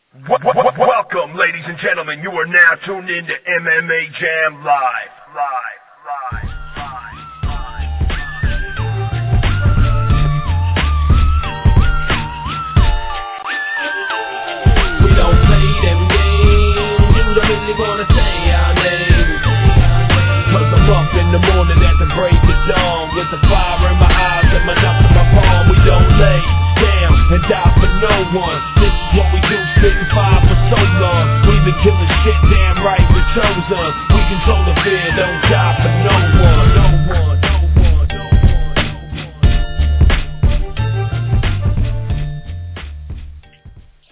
Welcome, ladies and gentlemen. You are now tuned in to MMA Jam Live. We don't play them games. You don't really wanna say our names. 'Cause I'm up in the morning at the break of dawn with the fire in my eyes and my knuckles in my palm. We don't lay down and die for no one. This is what we do, spitting fire for so long. We've been killing shit, damn right, we chose us. We control the fear, don't die for no one.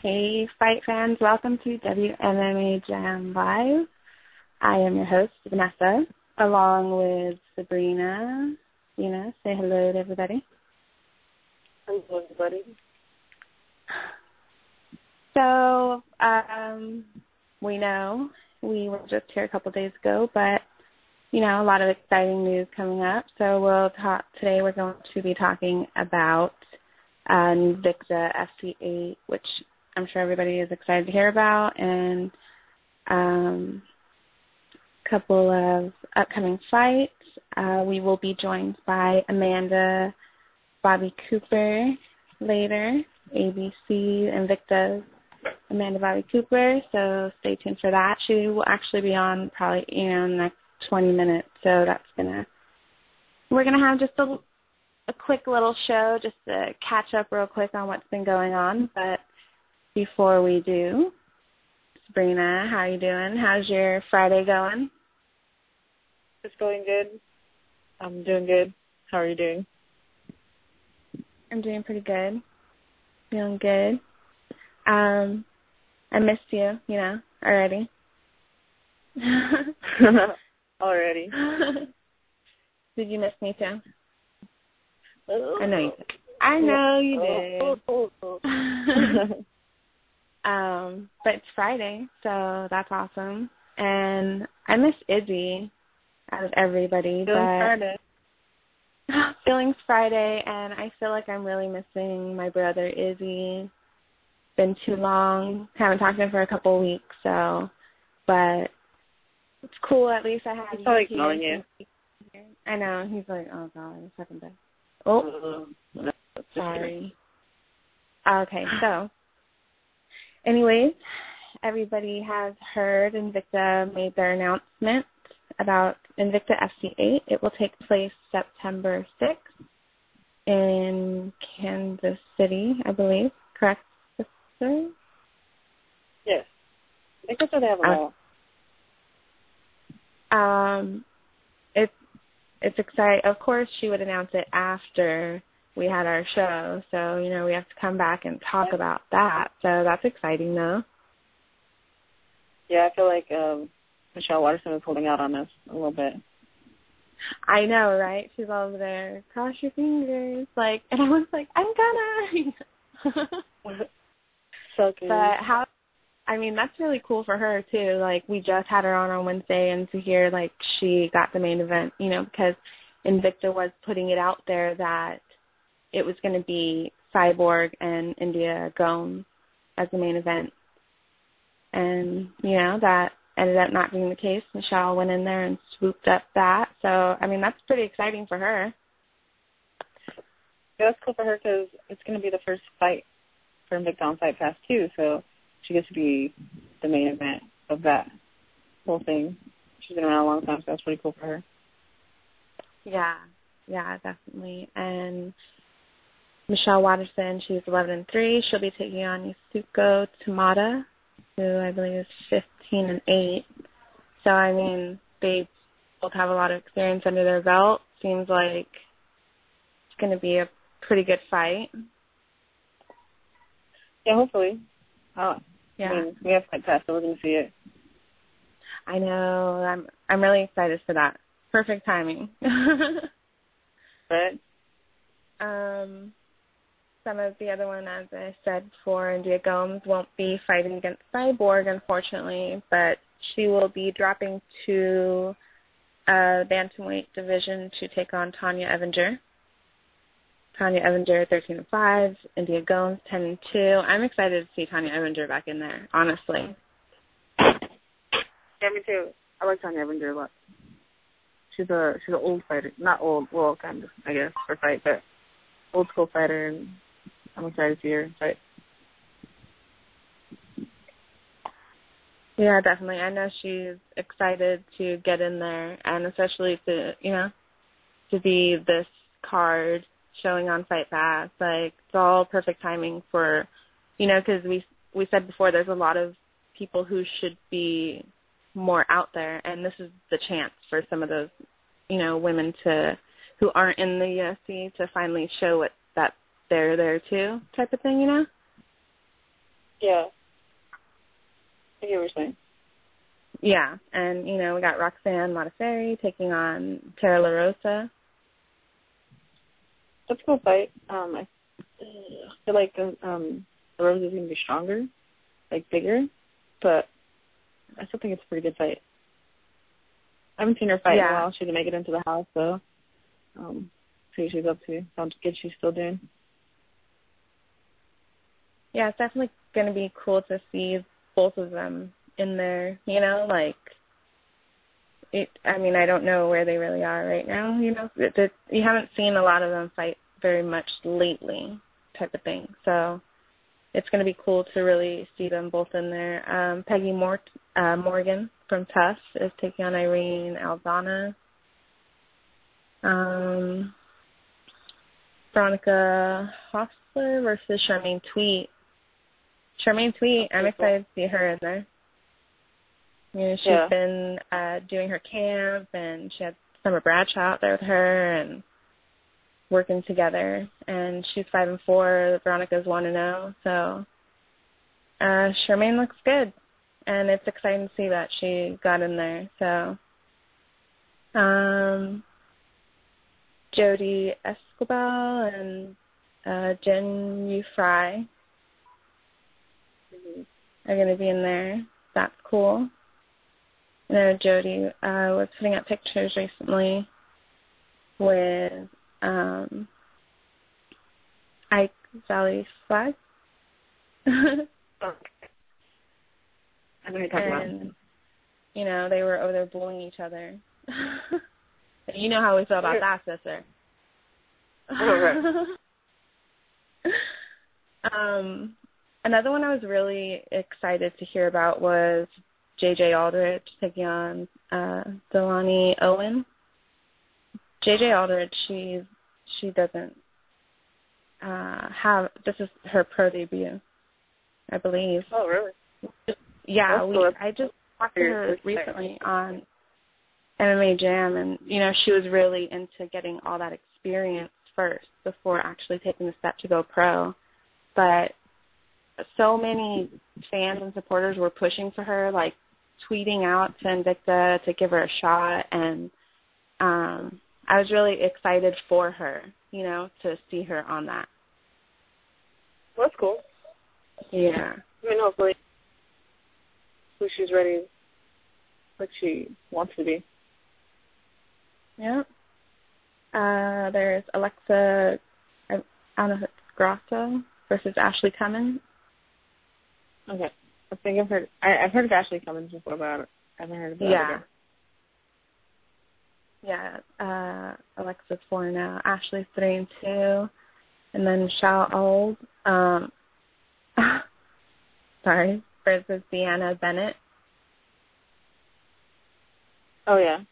Hey, fight fans, welcome to WMMA Jam Live. I am your host, Vanessa, along with Sabrina. Say hello to everybody. Hello, everybody. So, we know we were just here a couple days ago, but, a lot of exciting news coming up. So today we're going to be talking about Invicta FC8, which I'm sure everybody is excited to hear about, and a couple of upcoming fights. We will be joined by Amanda Bobby Cooper later, ABC Invicta's Amanda Bobby Cooper, so stay tuned for that. She will actually be on probably in the next 20 minutes, so we're going to have just a quick little show just to catch up real quick on what's been going on. But before we do, Sabrina, how you doing? How's your Friday going? It's going good. I'm doing good. How are you doing? I'm doing pretty good. Feeling good. I missed you, already. Already. Did you miss me too? I know you did. I know you did. But it's Friday, so that's awesome. And I miss Izzy out of everybody. Feelings Friday, and I feel like I'm really missing my brother Izzy. Been too long. Haven't talked to him for a couple of weeks, but it's cool. At least I have you. He's probably ignoring you. I know. He's like, oh God, what's happened there? Oh, sorry. Okay, so anyways, everybody has heard Invicta made their announcement about Invicta FC8. It will take place September 6th in Kansas City, I believe. Correct, sister? Yes. I think that's where they have them all. It's exciting. Of course, she would announce it after we had our show, so, we have to come back and talk about that. So that's exciting, though. Yeah, I feel like Michelle Watterson is holding out on us a little bit. I know, right? She's all over there, cross your fingers, and I was like, I'm gonna. So good. But that's really cool for her, too. We just had her on Wednesday, and to hear, she got the main event, because Invicta was putting it out there that it was going to be Cyborg and India Gomes as the main event. And, that ended up not being the case. Michelle went in there and swooped up that. So, that's pretty exciting for her. Yeah, that's cool for her because it's going to be the first fight for Invicta on Fight Pass, too. So she gets to be the main event of that whole thing. She's been around a long time, so that's pretty cool for her. Yeah, definitely. And Michelle Watterson, she's 11-3. She'll be taking on Yusuko Tamada, who I believe is 15-8. So, they both have a lot of experience under their belt. Seems like it's going to be a pretty good fight. Yeah, hopefully. Yeah. We have Fight Pass, so we're going to see it. I know. I'm really excited for that. Perfect timing. Right. Some of the other one, as I said before, India Gomes won't be fighting against Cyborg, unfortunately, but she will be dropping to bantamweight division to take on Tanya Evinger. Tanya Evinger 13-5, India Gomes 10-2. I'm excited to see Tanya Evinger back in there, honestly. Yeah, me too. I like Tanya Evinger a lot. She's an old fighter. Not old, well, kind of, I guess, for fight, but old school fighter, and I'm excited to see her fight. Yeah, definitely. I know she's excited to get in there, and especially to, to be this card showing on Fight Pass. Like, it's all perfect timing for, because we said before there's a lot of people who should be more out there, and this is the chance for some of those, women who aren't in the UFC to finally show that they're there too, type of thing, Yeah. I get what you're saying. Yeah, and, we got Roxanne Modafferi taking on Tara La Rosa. That's a cool fight. I feel like La Rosa is going to be stronger, like bigger, but I still think it's a pretty good fight. I haven't seen her fight in a while. She didn't make it into the house, so see what she's up to. How good she's still doing. Yeah, it's definitely going to be cool to see both of them in there, I don't know where they really are right now, you haven't seen a lot of them fight very much lately type of thing, so it's going to be cool to really see them both in there. Peggy Morgan from Tufts is taking on Irene Aldana. Veronica Hostler versus Charmaine Tweet. I'm excited to see her in there. She's been doing her camp, and she had Summer Bradshaw out there with her and working together. And she's 5-4. Veronica's 1-0. So Charmaine looks good, and it's exciting to see that she got in there. So Jody Escobar and Jen Yu Fry are going to be in there. That's cool. I know Jody was putting up pictures recently with Ike Valley Flag. I know you're talking about. They were over there bullying each other. You know how we feel about that, sister. Another one I was really excited to hear about was J.J. Aldrich taking on Delaney Owen. J.J. Aldrich, she doesn't have, this is her pro debut, I believe. Oh, really? Yeah, I just talked to her recently on MMA Jam, and, she was really into getting all that experience first before actually taking the step to go pro. But so many fans and supporters were pushing for her, like tweeting out to Invicta to give her a shot, and I was really excited for her, to see her on that. Well, that's cool. Yeah. Hopefully she's ready like she wants to be. Yeah. There's Alexa, I don't know if it's Grosso versus Ashley Cummins. Okay. I think I've heard of Ashley Cummins before, but I haven't heard of her. Yeah. Alexa's 4-0. Ashley's 3-2. And then Michelle Old, versus Deanna Bennett. Oh, yeah.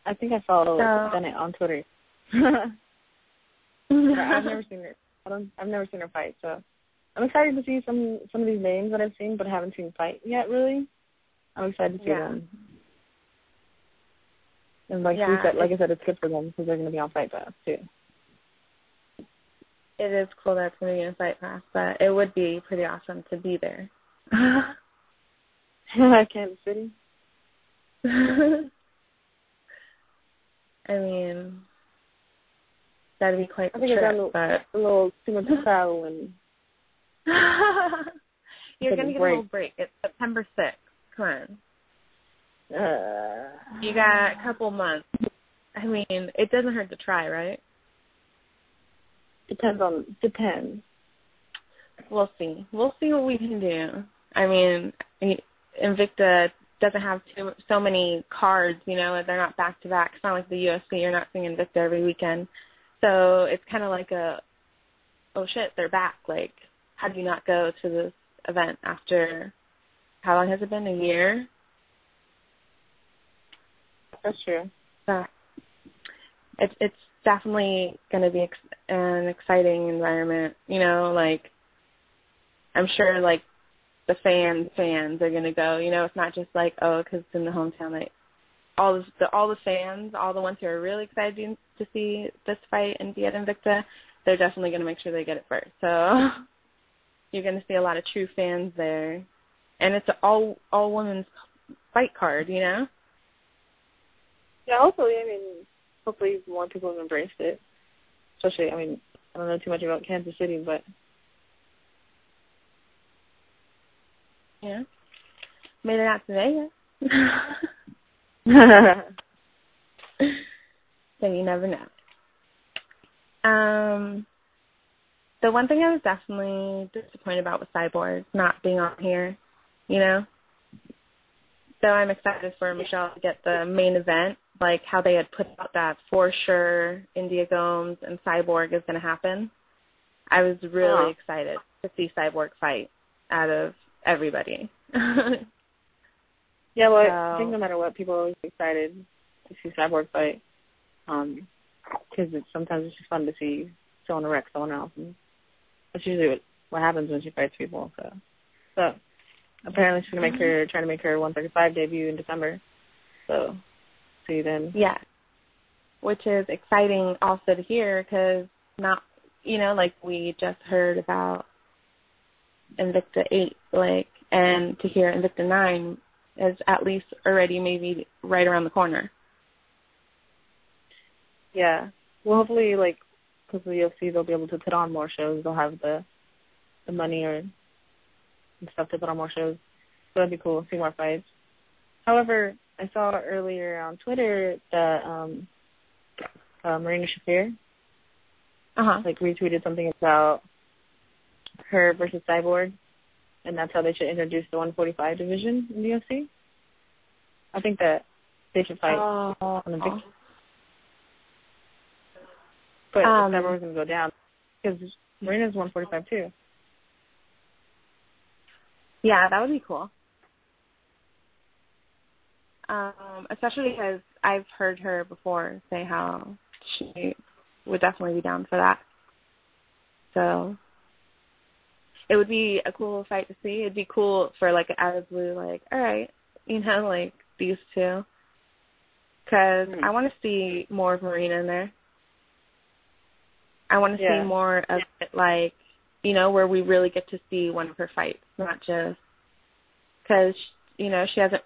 I think I follow Bennett on Twitter. I've never seen her. I've never seen her fight, so I'm excited to see some of these names that I've seen but haven't seen fight yet, really. I'm excited to see them. And like I said, it's good for them because they're going to be on Fight Pass, too. It is cool that it's going to be on Fight Pass, but it would be pretty awesome to be there. Kansas City? I mean, that'd be quite the trip, a little too much travel and... You're going to get a little break. It's September 6th. Come on. You got a couple months. I mean, it doesn't hurt to try, right? Depends. We'll see. We'll see what we can do. I mean, Invicta doesn't have so many cards, you know, they're not back-to-back. It's not like the UFC. You're not seeing Invicta every weekend. So it's kind of like oh, shit, they're back. Like, how do you not go to this event after, how long has it been, a year? That's true. It's definitely going to be an exciting environment, you know, like, I'm sure, like, the fans are going to go, you know, it's not just like, oh, because it's in the hometown, like, all the fans, all the ones who are really excited to see this fight and be at Invicta, they're definitely going to make sure they get it first. So you're going to see a lot of true fans there. And it's an all women's fight card, you know? Yeah, hopefully more people have embraced it. Especially, I mean, I don't know too much about Kansas City, but yeah, made it out to Vegas. So you never know. The one thing I was definitely disappointed about was Cyborg not being on here, you know? So I'm excited for Michelle to get the main event, like how they had put out that for sure India Gomes and Cyborg is going to happen. I was really excited to see Cyborg fight out of everybody. Yeah, well, I think no matter what, people are always excited to see Cyborg fight. Because sometimes it's just fun to see someone wreck someone else. And that's usually what happens when she fights people. So apparently she's going to try to make her 135 debut in December. So see you then. Yeah, which is exciting also to hear because not, you know, like we just heard about Invicta 8, like, and to hear Invicta 9 is at least already maybe right around the corner. Yeah. Well, hopefully, like, because of the UFC, they'll be able to put on more shows. They'll have the money and stuff to put on more shows. So that'd be cool. See more fights. However, I saw earlier on Twitter that Marina Shafir like retweeted something about her versus Cyborg, and that's how they should introduce the 145 division in the UFC. I think that they should fight on the big. But Cyborg's going to go down because Marina's 145 too. Yeah, that would be cool. Especially because I've heard her before say how she would definitely be down for that. So it would be a cool fight to see. It'd be cool for, like, out of blue, like, all right, you know, like, these two. Because I want to see more of Marina in there. I want to see more of it, like, you know, where we really get to see one of her fights, not just because, you know, she hasn't,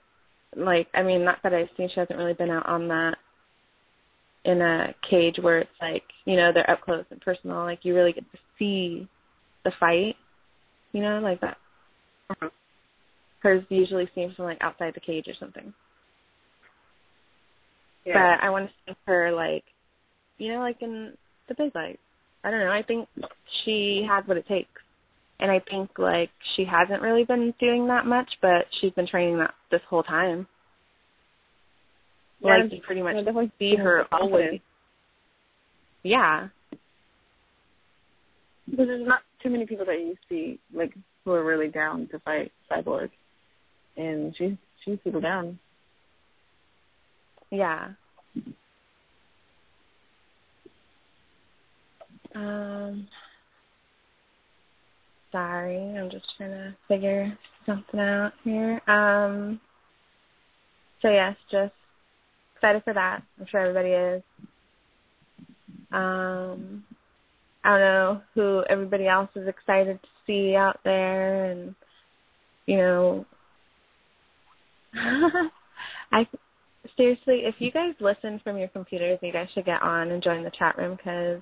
like, I mean, not that I've seen, she hasn't really been out on that in a cage where it's like, you know, they're up close and personal. Like, you really get to see the fight, you know, like that. Hers usually seems from, like, outside the cage or something. Yeah. But I want to see her, like, you know, like in the big lights. I don't know. I think she has what it takes. And I think, like, she hasn't really been doing that much, but she's been training that this whole time. Yeah, like, you pretty much see her always. Yeah. Because there's not too many people that you see, like, who are really down to fight Cyborg. And she's people down. Yeah. Sorry, I'm just trying to figure something out here. So yes, just excited for that. I'm sure everybody is. I don't know who everybody else is excited to see out there, and you know, seriously, if you guys listen from your computers, you guys should get on and join the chat room because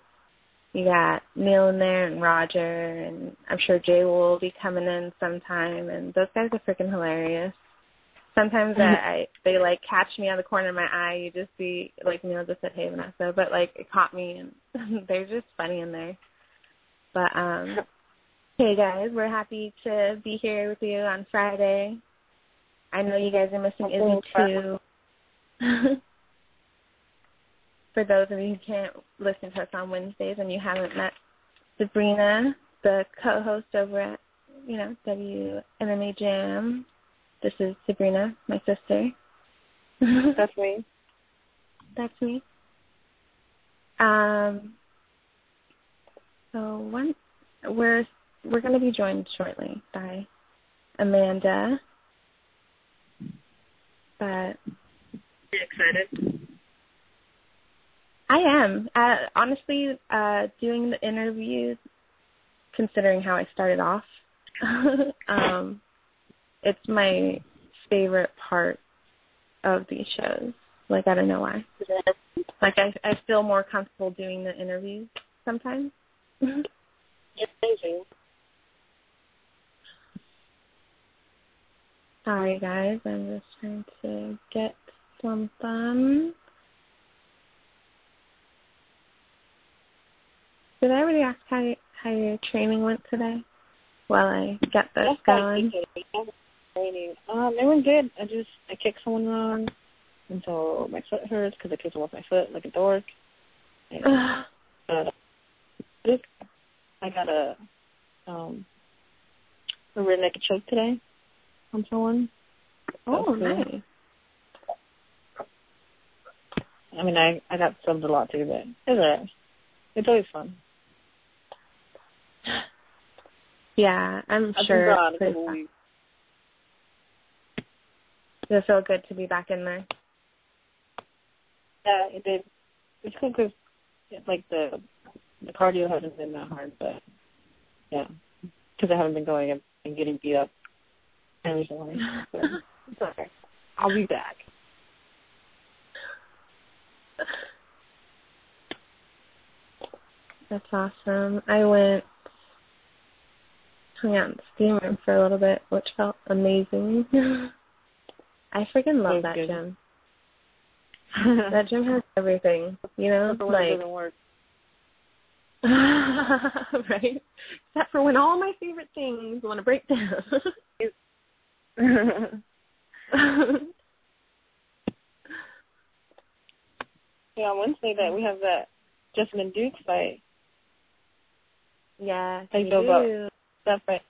you got Neil in there and Roger, and I'm sure Jay will be coming in sometime, and those guys are freaking hilarious. Sometimes they, like, catch me out of the corner of my eye. You just see, like, Neil just said, hey, Vanessa, but, like, it caught me, and they're just funny in there. But, hey, guys, we're happy to be here with you on Friday. I know you guys are missing Izzy, too. For those of you who can't listen to us on Wednesdays and you haven't met Sabrina, the co-host over at, WMMA Jam, this is Sabrina, my sister. That's me. That's me. So we're going to be joined shortly by Amanda. But are you excited? I am. Honestly, doing the interviews, considering how I started off, it's my favorite part of these shows. Like, I don't know why. Like, I feel more comfortable doing the interviews sometimes. It's amazing. Sorry, guys. I'm just trying to get something. Did I already ask how your training went today? While I get this going. Training. It went good. I kicked someone wrong, and so my foot hurts because I kicked off my foot like a dork. And, I got a rear naked choke today from someone. Oh, nice. I mean, I got subbed a lot too, but it's alright. It's always fun. Yeah, I'm I've sure. Been gone a couple weeks. Does it feel good to be back in there? Yeah, it did. It's cool because, like, the cardio hasn't been that hard, but, yeah, because I haven't been going and getting beat up recently. So it's okay. I'll be back. That's awesome. I hung out in the steam room for a little bit, which felt amazing. I freaking love that gym. That gym has everything, Except for when it like, doesn't work. right? Except for when all my favorite things want to break down. Yeah, on Wednesday we have that Justin and Duke fight. Yeah, How you feel about that fight?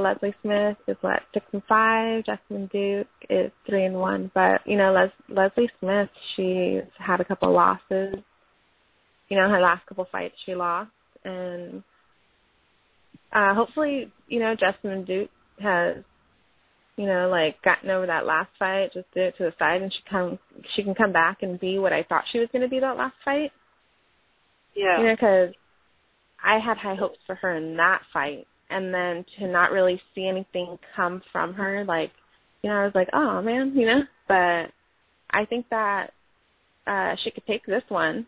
Leslie Smith is 6-5. Justin Duke is 3-1. But Leslie Smith, she's had a couple losses. Her last couple fights she lost, and hopefully, Justin and Duke has, gotten over that last fight, just did it to the side, and she can come back and be what I thought she was going to be that last fight. Yeah. Because I had high hopes for her in that fight, and then to not really see anything come from her, I was like, oh, man, But I think that she could take this one.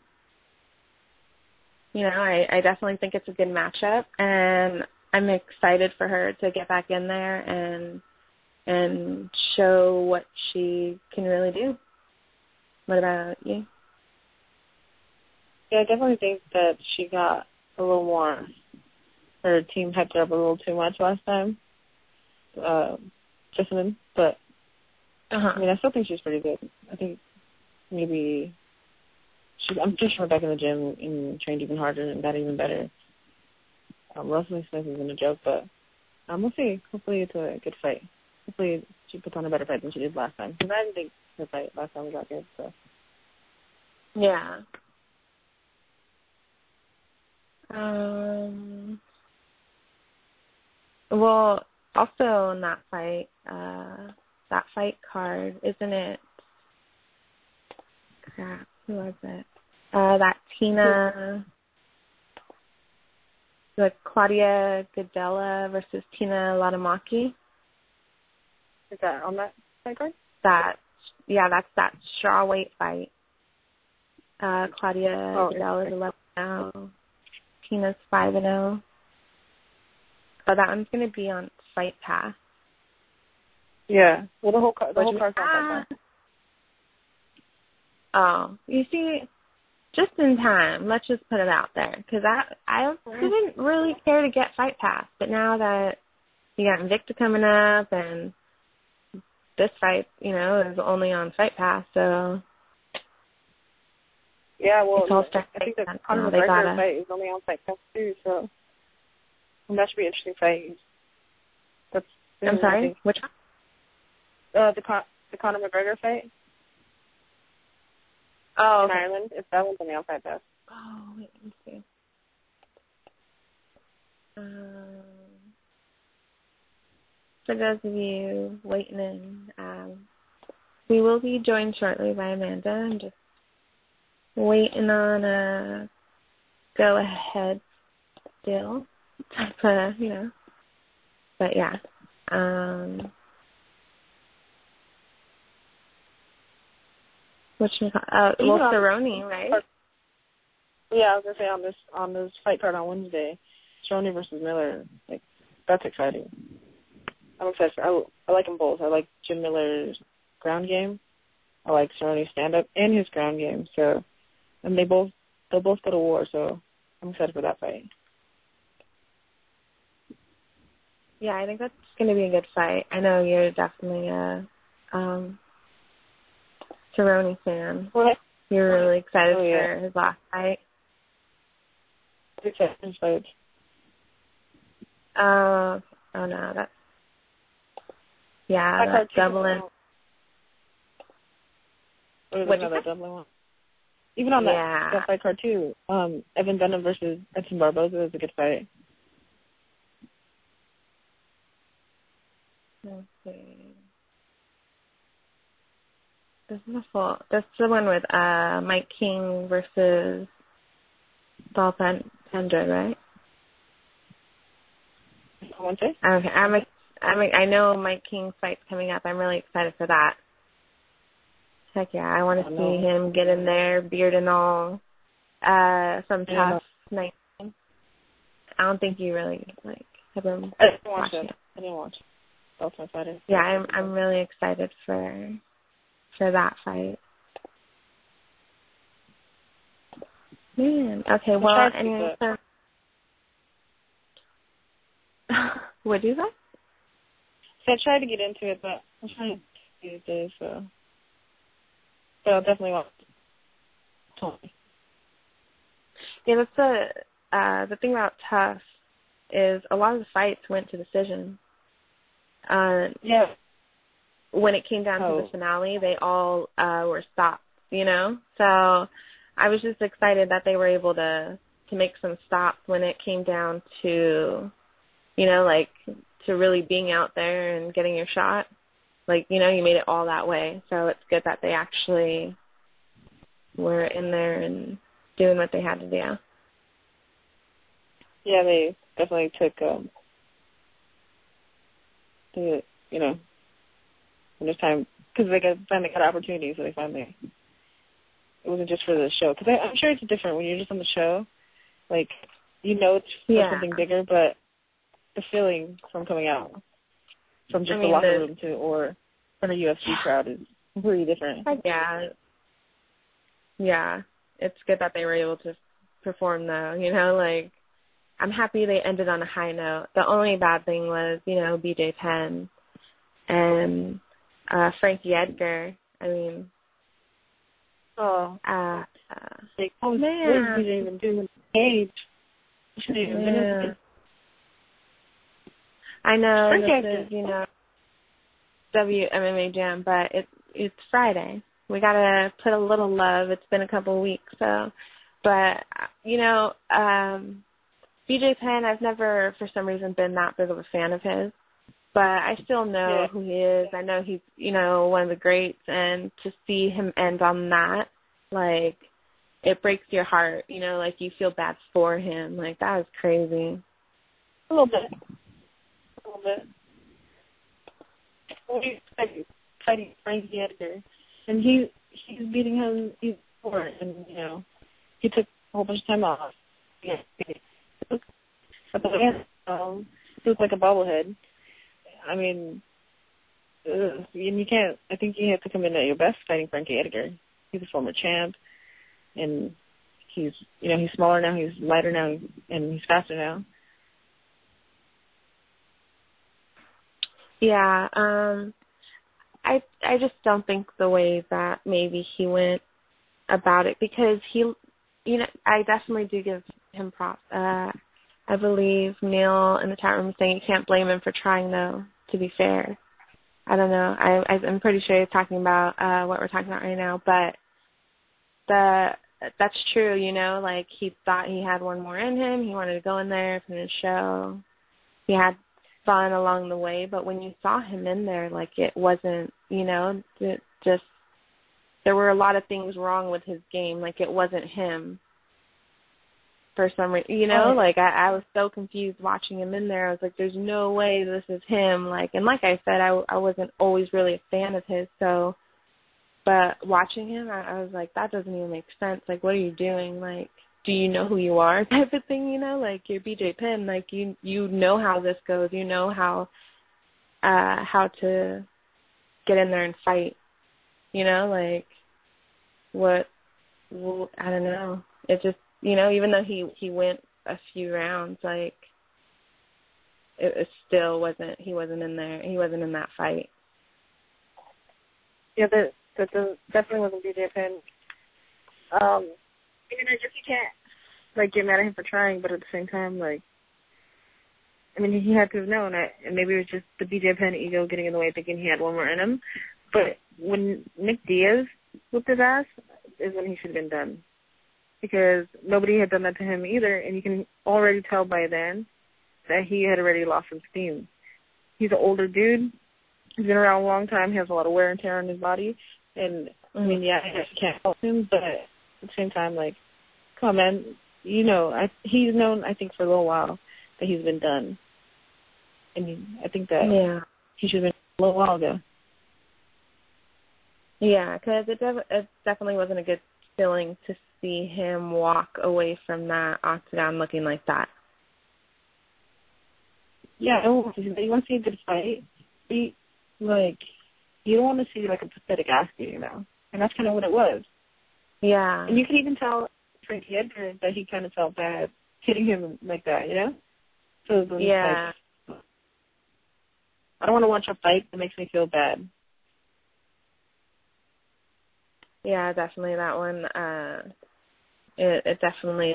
I definitely think it's a good matchup, and I'm excited for her to get back in there and show what she can really do. What about you? Yeah, I definitely think that she got a little more, her team hyped her up a little too much last time, Justin, but I mean, I still think she's pretty good. I think maybe I'm just sure back in the gym and trained even harder and got even better. Leslie Smith isn't a joke, but we'll see. Hopefully it's a good fight. Hopefully she puts on a better fight than she did last time. Because I didn't think her fight last time was that good. So. Yeah. Well, also in that fight card, isn't it? Crap, who was it? That Tina, Claudia Gadelha versus Tina Latamaki. Is that on that fight card? That's that strawweight fight. Claudia Gadelha is 11 now. Tina's 5-0. So that one's going to be on Fight Pass. Yeah. Well, the whole card's on Fight Pass. Oh, you see, just in time. Let's just put it out there, because I didn't really care to get Fight Pass, but now that you got Invicta coming up and this fight, is only on Fight Pass, so yeah. Well, I think the Conor McGregor fight is only on Fight Pass too, so that should be an interesting fight. I'm sorry, which one? The Conor McGregor fight. Oh, in Ireland. If that one's on the outside pass. Oh, wait, let me see. For those of you waiting in, we will be joined shortly by Amanda. I'm just waiting on a go-ahead still. But yeah. Cerrone, right? Yeah, I was gonna say on this fight card on Wednesday, Cerrone versus Miller, like that's exciting. I'm excited. I like them both. I like Jim Miller's ground game. I like Cerrone's stand up and his ground game. So, and they'll both go to war. So, I'm excited for that fight. Yeah, I think that's going to be a good fight. I know you're definitely a Cerrone fan. What? You're really excited for his last fight. Excited fight. Oh no, that's doubling. What'd you say? Doubling one. Even on that fight card too. Evan Dunham versus Edson Barboza is a good fight. Let's see. This is the one with Mike King versus Paul Pendra, right? Okay. I know Mike King's fight's coming up. I'm really excited for that. Heck yeah, I want to see him get in there, beard and all, from Tough 19. I don't think you really have been watching it. I didn't watch it. Ultimate Fighter. Yeah, I'm really excited for that fight. Man, okay, well, anyway, so what'd you say? So I tried to get into it, but I'm trying to these days, so I'll definitely watch it. Yeah, that's the thing about Tough is a lot of the fights went to decision. When it came down to the finale, they all were stopped, So I was just excited that they were able to make some stops when it came down to, to really being out there and getting your shot. You made it all that way. So it's good that they actually were in there and doing what they had to do. Yeah, they definitely took, when it's time, because they finally got opportunities, so they finally, it wasn't just for the show. Because I'm sure it's different when you're just on the show, it's for something bigger, but the feeling from coming out, from just the locker room or from a UFC crowd is pretty different. Yeah, it's good that they were able to perform though, I'm happy they ended on a high note. The only bad thing was, BJ Penn and Frankie Edgar. I mean, what did BJ even do in the cage? I know this is, WMMA Jam, but it's Friday. We gotta put a little love. It's been a couple of weeks, so. But BJ Penn, I've never, for some reason, been that big of a fan of his. But I still know who he is. I know he's, one of the greats. And to see him end on that, it breaks your heart. You feel bad for him. That was crazy. A little bit. What do you expect? Fighting Frankie Edgar. And he's beating him before. And, he took a whole bunch of time off. At the end, he looked like a bobblehead. I mean, you can't. I think you have to come in at your best fighting Frankie Edgar. He's a former champ, and he's smaller now, he's lighter now, and he's faster now. Yeah, I just don't think the way that maybe he went about it, because I definitely do give him props. I believe Neil in the chat room is saying you can't blame him for trying, though, to be fair. I don't know. I'm pretty sure he's talking about what we're talking about right now, but that's true, like he thought he had one more in him. He wanted to go in there, finish the show. He had fun along the way, but when you saw him in there, like it wasn't, just there were a lot of things wrong with his game. Like it wasn't him. For some reason, like I was so confused watching him in there. I was like, there's no way this is him. Like, and like I said, I wasn't always really a fan of his. So, but watching him, I was like, that doesn't even make sense. Like, what are you doing? Like, do you know who you are? Type of thing, like you're BJ Penn. Like you know how this goes. You know how to get in there and fight. Like what? Well, I don't know. It just. Even though he went a few rounds, like it still wasn't. He wasn't in there. He wasn't in that fight. Yeah, that definitely wasn't BJ Penn. I guess you can't get mad at him for trying, but at the same time, he had to have known it, and maybe it was just the BJ Penn ego getting in the way, thinking he had one more in him. But when Nick Diaz whooped his ass, is when he should have been done. Because nobody had done that to him either, and you can already tell by then that he had already lost some steam. He's an older dude. He's been around a long time. He has a lot of wear and tear on his body. And, I guess you can't help him, but at the same time, come on, man. He's known, I think, for a little while that he's been done. I think that he should have been a little while ago. Yeah, because it definitely wasn't a good feeling to see him walk away from that octagon looking like that. Yeah, you want to see a good fight. You don't want to see a pathetic ass beating, and that's kind of what it was. Yeah, and you can even tell Frankie Edgar that he kind of felt bad hitting him like that, So it was I don't want to watch a fight that makes me feel bad. Yeah, definitely that one. It definitely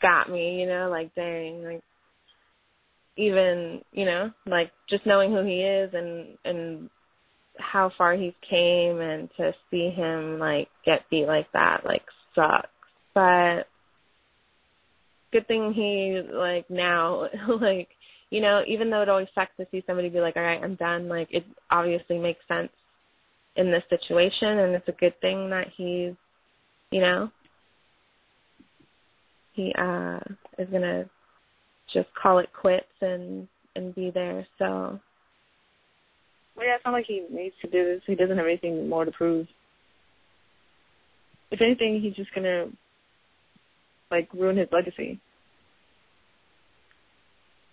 got me, dang, even just knowing who he is and how far he's came, and to see him get beat like that sucks. But good thing he now even though it always sucks to see somebody be like, all right, I'm done. It obviously makes sense in this situation, and it's a good thing that he's, he is gonna just call it quits and be there. So. Well, yeah, it's not like he needs to do this. He doesn't have anything more to prove. If anything, he's just gonna ruin his legacy.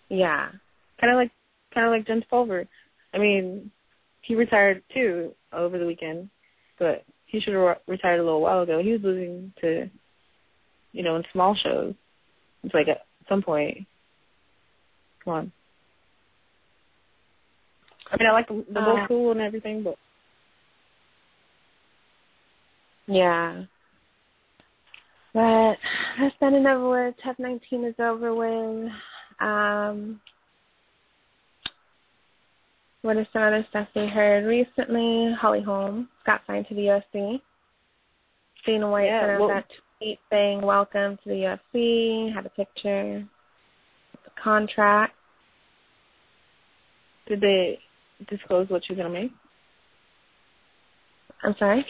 Yeah. Kind of like Jen Pulver. He retired too over the weekend, but he should have retired a little while ago. He was losing to, in small shows. It's at some point, come on. I like the both cool and everything, but yeah. But that's done and over with. Tough 19 is over with. What is some other stuff we heard recently? Holly Holm got signed to the UFC. Dana White sent out that tweet saying, welcome to the UFC, had a picture of the contract. Did they disclose what she's going to make? I'm sorry?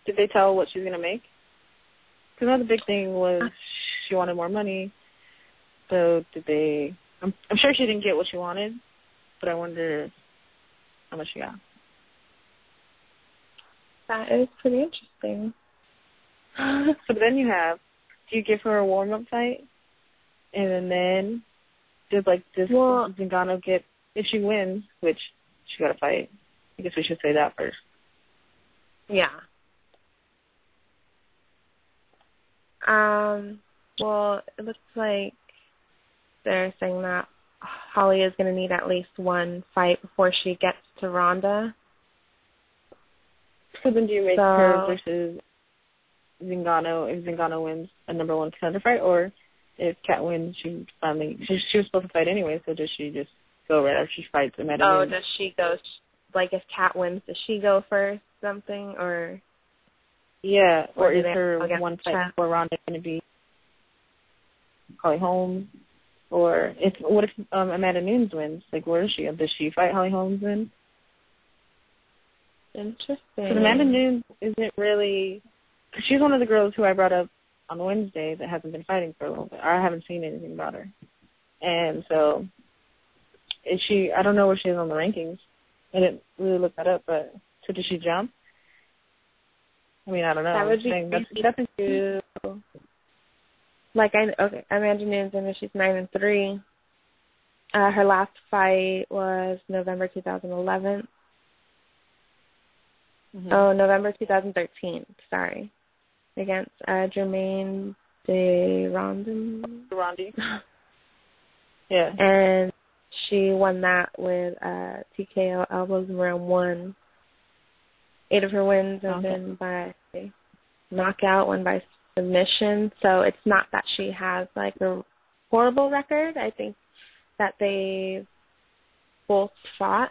Did they tell what she's going to make? Because another big thing was she wanted more money. So did they... I'm sure she didn't get what she wanted, but I wonder how much she got. That is pretty interesting. So then do you give her a warm-up fight? And then does Zingano get, if she wins, which she got to fight. I guess we should say that first. Yeah. Well, it looks like they're saying that Holly is going to need at least one fight before she gets to Ronda. So then do you make her versus Zingano if Zingano wins a number one contender fight, or if Cat wins, she was supposed to fight anyway, so does she just go right after she fights Amanda Nunes? Does she go, like if Cat wins, does she go first something, or? Yeah, or is her one fight before Ronda going to be Holly Holm? Or what if Amanda Nunes wins? Like, where is she? Does she fight Holly Holm then? Interesting. Because Amanda Nunes isn't really... She's one of the girls who I brought up on Wednesday that hasn't been fighting for a little bit. I haven't seen anything about her. And so, is she... I don't know where she is on the rankings. I didn't really look that up, but... So did she jump? I mean, I don't know. That would be that's too... Like, Amanda Nunes, I know she's 9-3. Her last fight was November 2011. Mm-hmm. Oh, November 2013, sorry. Against Jermaine de Rondon. Yeah. And she won that with TKO elbows in round 1. 8 of her wins have been by knockout, one by submission. So it's not that she has like a horrible record. I think that they both fought,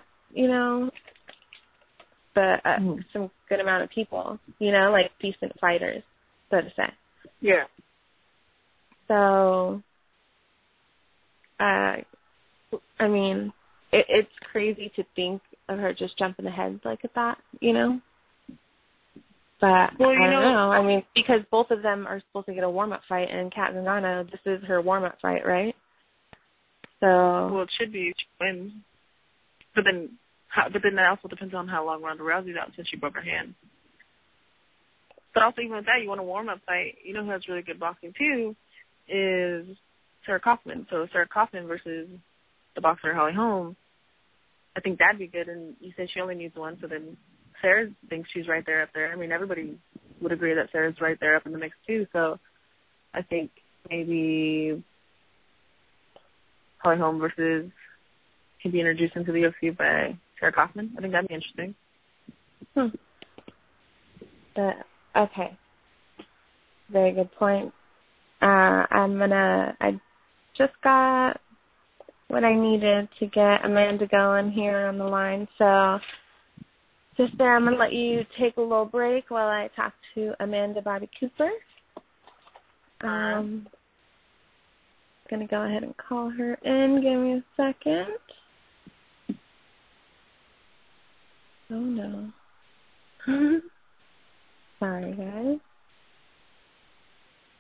but some good amount of people, like decent fighters, so to say. Yeah. So, I mean, it's crazy to think of her just jumping ahead like at that, But I don't know. I mean, because both of them are supposed to get a warm-up fight, and Cat Zingano, this is her warm-up fight, right? So. Well, it should be if she wins. But then that also depends on how long Ronda Rousey's out since she broke her hand. But also, even with that, you want a warm-up fight. You know who has really good boxing, too, is Sarah Kaufman. So Sarah Kaufman versus the boxer Holly Holm, I think that'd be good. And you said she only needs one, so then Sarah thinks she's right there up there. I mean, everybody would agree that Sarah's right there up in the mix, too. So I think maybe Holly Holm versus can be introduced into the UFC by Sarah Kaufman. I think that'd be interesting. Okay. Very good point. I just got what I needed to get Amanda going here on the line, so just there, I'm going to let you take a little break while I talk to Amanda Bobby Cooper. I'm going to go ahead and call her in. Give me a second. Oh, no. Sorry, guys.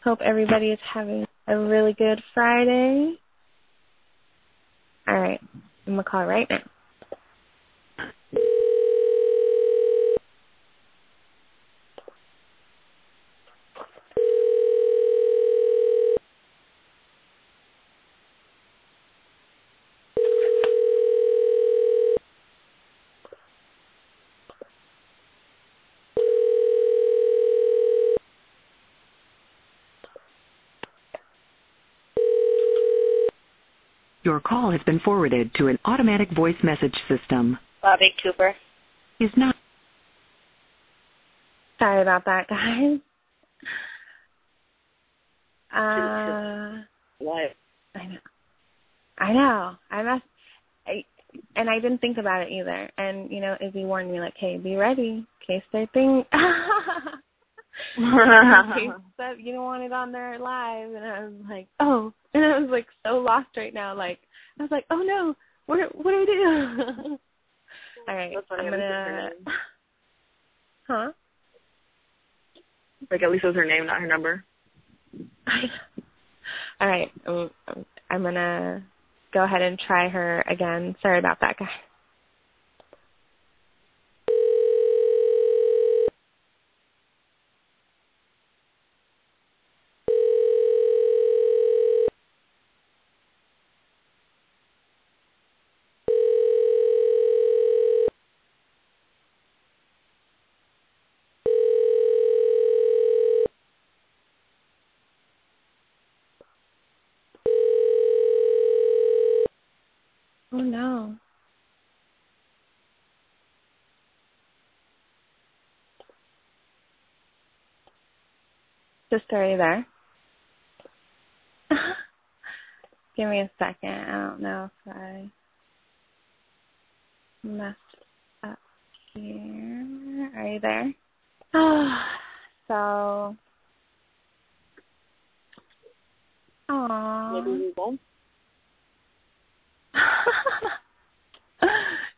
Hope everybody is having a really good Friday. All right. I'm going to call right now. Your call has been forwarded to an automatic voice message system. Bobby Cooper. Is not. Sorry about that, guys. What? I know. And I didn't think about it either. And, Izzy warned me, like, hey, be ready in case they think that you don't want it on there live. And I was like, oh. And I was, like, so lost right now. Like, I was like, oh, no. What do I do? All right. I'm going to... Huh? Like, at least it was her name, not her number. All right. I'm going to go ahead and try her again. Sorry about that, guys. Sister, are you there? Give me a second. I don't know if I messed up here. Are you there? So, Maybe we won't.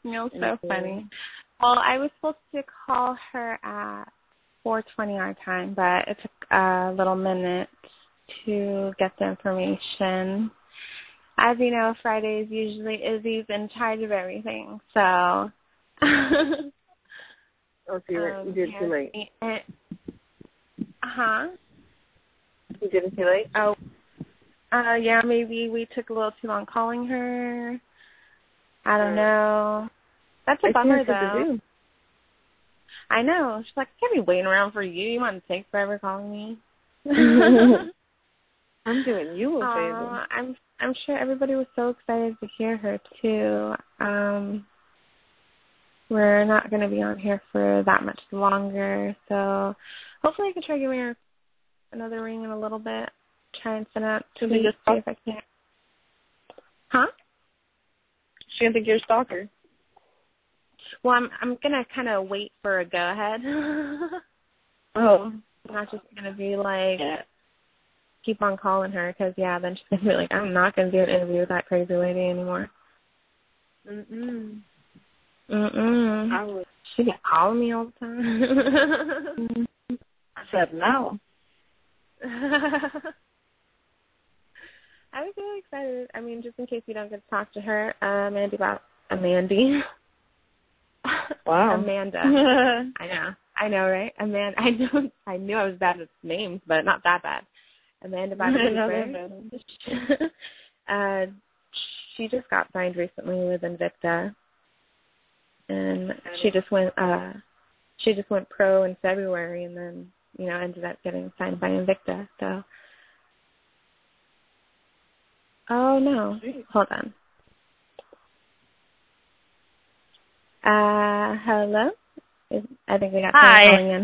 So funny. Well, I was supposed to call her at 4:20 our time, but it took a little minute to get the information. As you know, Fridays usually Izzy's in charge of everything, so. Oh, so you did it too late. You did it too late? Oh, yeah, maybe we took a little too long calling her. I don't know. That's a bummer, though. I know. She's like, I can't be waiting around for you. You want to take forever calling me? I'm doing you a favor. I'm sure everybody was so excited to hear her, too. We're not going to be on here for that much longer, so hopefully I can try giving her another ring in a little bit. Try and send out to see if I can. Huh? She's going to think you're a stalker. Well, I'm going to kind of wait for a go-ahead. Oh. I'm not just going to be like, keep on calling her, because, then she's going to be like, I'm not going to do an interview with that crazy lady anymore. She be calling me all the time. I said no. I was really excited. I mean, just in case you don't get to talk to her, Amanda. Wow. Amanda. I know, right? Amanda. I knew I was bad with names, but not that bad. Amanda she just got signed recently with Invicta, and she just went pro in February, and then ended up getting signed by Invicta. So, oh no, hold on. Hello. I think we got someone calling in.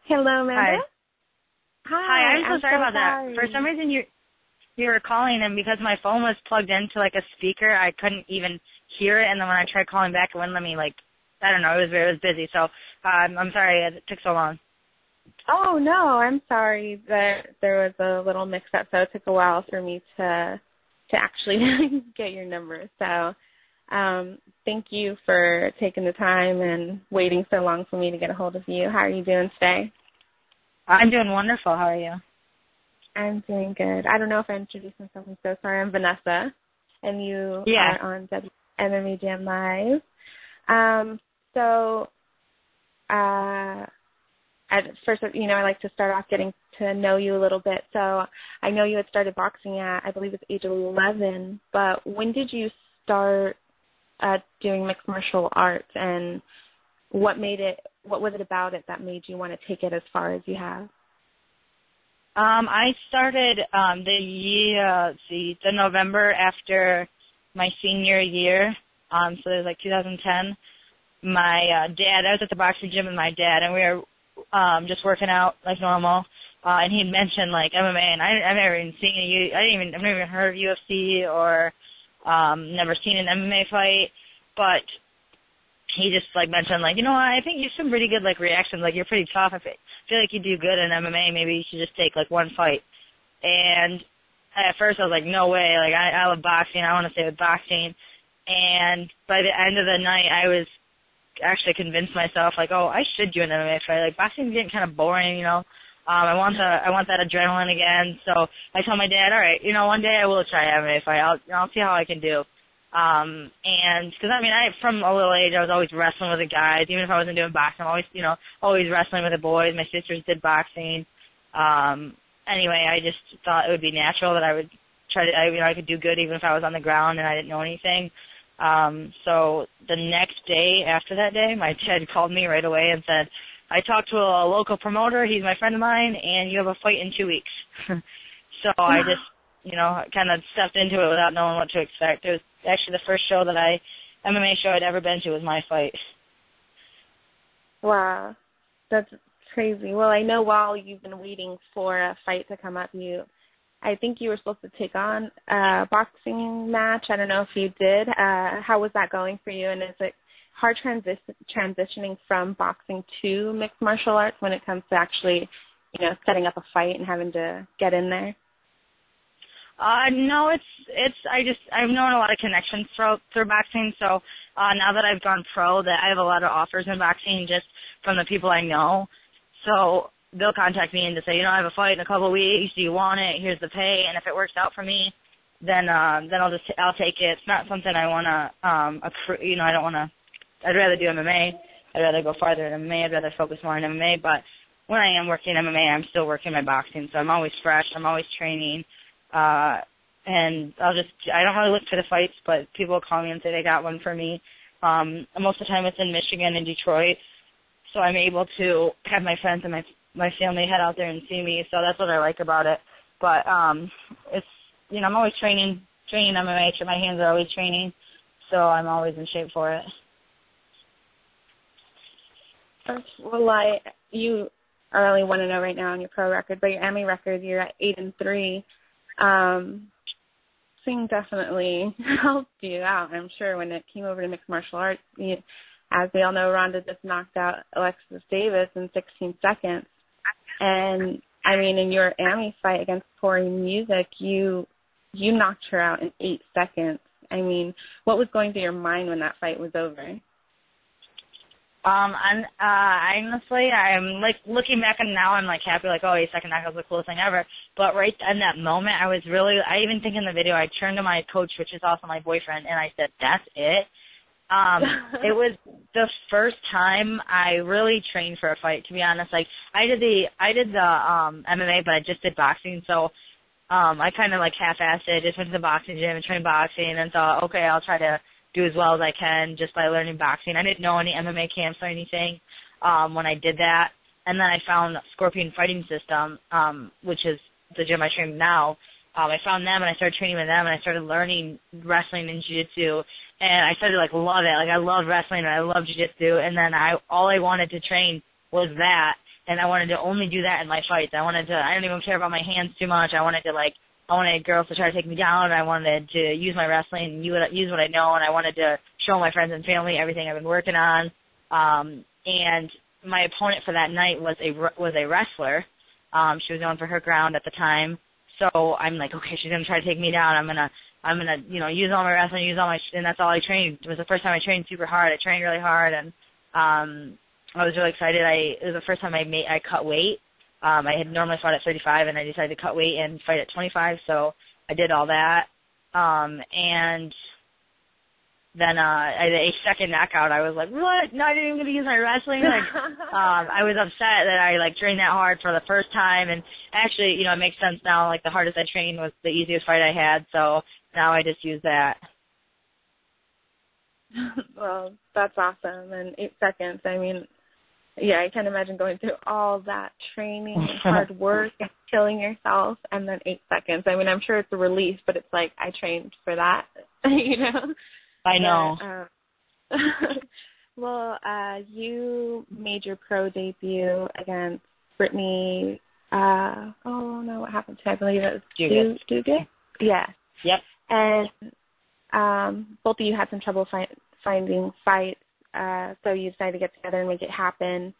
Hello, Amanda. Hi. I'm so sorry about that. For some reason, you were calling, and because my phone was plugged into like a speaker, I couldn't even hear it. And then when I tried calling back, it wouldn't let me. I don't know. It was busy. So I'm sorry it took so long. Oh no, I'm sorry that there was a little mix-up. So it took a while for me to actually get your number. So thank you for taking the time and waiting so long for me to get a hold of you. How are you doing today? I'm doing wonderful. How are you? I'm doing good. I don't know if I introduced myself. I'm so sorry. I'm Vanessa, and you are on WMMA Jam Live. At first, I like to start off getting to know you a little bit. So I know you had started boxing at, I believe it's age 11, but when did you start doing mixed martial arts, and what was it about it that made you want to take it as far as you have? I started the November after my senior year, so it was 2010. My dad, I was at the boxing gym with my dad, and we were just working out like normal, and he had mentioned MMA, and I've never even seen I've never even heard of UFC or never seen an MMA fight, but he just mentioned I think you have some pretty good reactions, you're pretty tough. I feel like you do good in MMA. Maybe you should just take one fight. And at first I was like, no way. I love boxing. I want to stay with boxing. And by the end of the night, I was actually convinced myself oh, I should do an MMA fight. Boxing's getting kind of boring, I want that adrenaline again. So I told my dad, all right, one day I will try an MMA fight. I'll see how I can do. And because from a little age, I was always wrestling with the guys. Even if I wasn't doing boxing, I'm always, always wrestling with the boys. My sisters did boxing. Anyway, I just thought it would be natural that I would try to, I could do good even if I was on the ground and I didn't know anything. So the next day after that day, my dad called me right away and said, I talked to a local promoter. He's my friend of mine, and you have a fight in 2 weeks. So I just, kind of stepped into it without knowing what to expect. It was actually the first MMA show I'd ever been to was my fight. Wow. That's crazy. Well, I know while you've been waiting for a fight to come up, I think you were supposed to take on a boxing match. I don't know if you did. How was that going for you? And is it hard transitioning from boxing to mixed martial arts when it comes to actually, setting up a fight and having to get in there? No, I've known a lot of connections through boxing. So now that I've gone pro, that I have a lot of offers in boxing just from the people I know. So they'll contact me and just say, I have a fight in a couple of weeks. Do you want it? Here's the pay. And if it works out for me, then I'll take it. It's not something I want to I don't want to. I'd rather do MMA. I'd rather go farther in MMA. I'd rather focus more on MMA. But when I am working MMA, I'm still working my boxing. So I'm always fresh. I'm always training. And I don't really look for the fights, but people call me and say they got one for me. Most of the time it's in Michigan and Detroit. So I'm able to have my friends and my family head out there and see me. So that's what I like about it. But it's I'm always training MMA. So my hands are always training. So I'm always in shape for it. Well, you are only 1-0 right now on your pro record, but your MMA record, you're at 8-3. Boxing definitely helped you out, I'm sure, when it came over to mixed martial arts. As we all know, Ronda just knocked out Alexis Davis in 16 seconds. And, in your MMA fight against Tori Music, you knocked her out in 8 seconds. What was going through your mind when that fight was over? Honestly, I'm looking back and now I'm happy, 8 second knockout was the coolest thing ever. But right in that moment, I even think in the video, I turned to my coach, which is also my boyfriend, and I said, "That's it." It was the first time I really trained for a fight, to be honest. I did the MMA, but I just did boxing, so I kind of half-assed it. Just went to the boxing gym and trained boxing, and thought, okay, I'll try to do as well as I can just by learning boxing. I didn't know any MMA camps or anything when I did that. And then I found Scorpion Fighting System, which is the gym I train now. I found them and I started training with them and I started learning wrestling and jiu-jitsu. And I started love it. I loved wrestling and I loved jiu-jitsu. And then all I wanted to train was that. And I wanted to only do that in my fights. I don't even care about my hands too much. I wanted girls to try to take me down. I wanted to use my wrestling and use what I know, and I wanted to show my friends and family everything I've been working on. And my opponent for that night was a wrestler. She was known for her ground at the time. So I'm okay, she's gonna try to take me down. I'm gonna use all my wrestling, and that's all I trained. It was the first time I trained super hard. I trained really hard, and I was really excited. It was the first time I cut weight. I had normally fought at 35, and I decided to cut weight and fight at 25, so I did all that. And then I had a second knockout. I was like, what? No, I didn't even get to use my wrestling. I was upset that I trained that hard for the first time, and actually, it makes sense now. The hardest I trained was the easiest fight I had, so now I just use that. Well, that's awesome. And 8 seconds, yeah, I can't imagine going through all that training and hard work and killing yourself and then 8 seconds. I'm sure it's a relief, but it's I trained for that, I know. But, well, you made your pro debut against Brittany, what happened to her? I believe it was Dugas? Yeah. Yep. And both of you had some trouble finding fights. So you decided to get together and make it happen.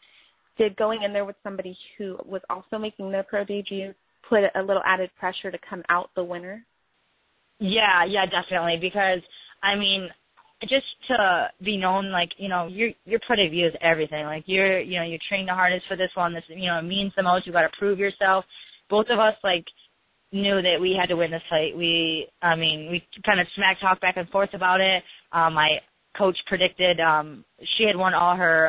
Did going in there with somebody who was also making their pro debut put a little added pressure to come out the winner? Yeah, definitely. Because, just to be known, your pro debut is everything. You trained the hardest for this one. This, means the most. You got to prove yourself. Both of us, knew that we had to win this fight. We kind of smack talk back and forth about it. My coach predicted she had won all her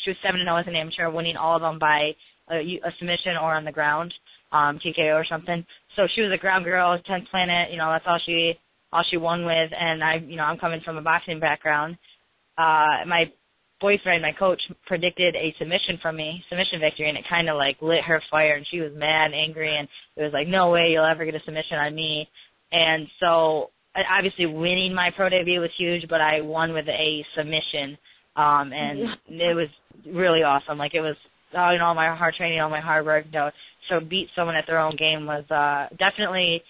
she was 7-0 as an amateur, winning all of them by a submission or on the ground, TKO or something. So she was a ground girl, 10th planet, that's all she won with. And I'm coming from a boxing background. My boyfriend, my coach, predicted a submission victory, and it kind of lit her fire, and she was mad and angry, and it was no way you'll ever get a submission on me. And so obviously winning my pro debut was huge, but I won with a submission, and it was really awesome. It was all my hard training, all my hard work, so beat someone at their own game was definitely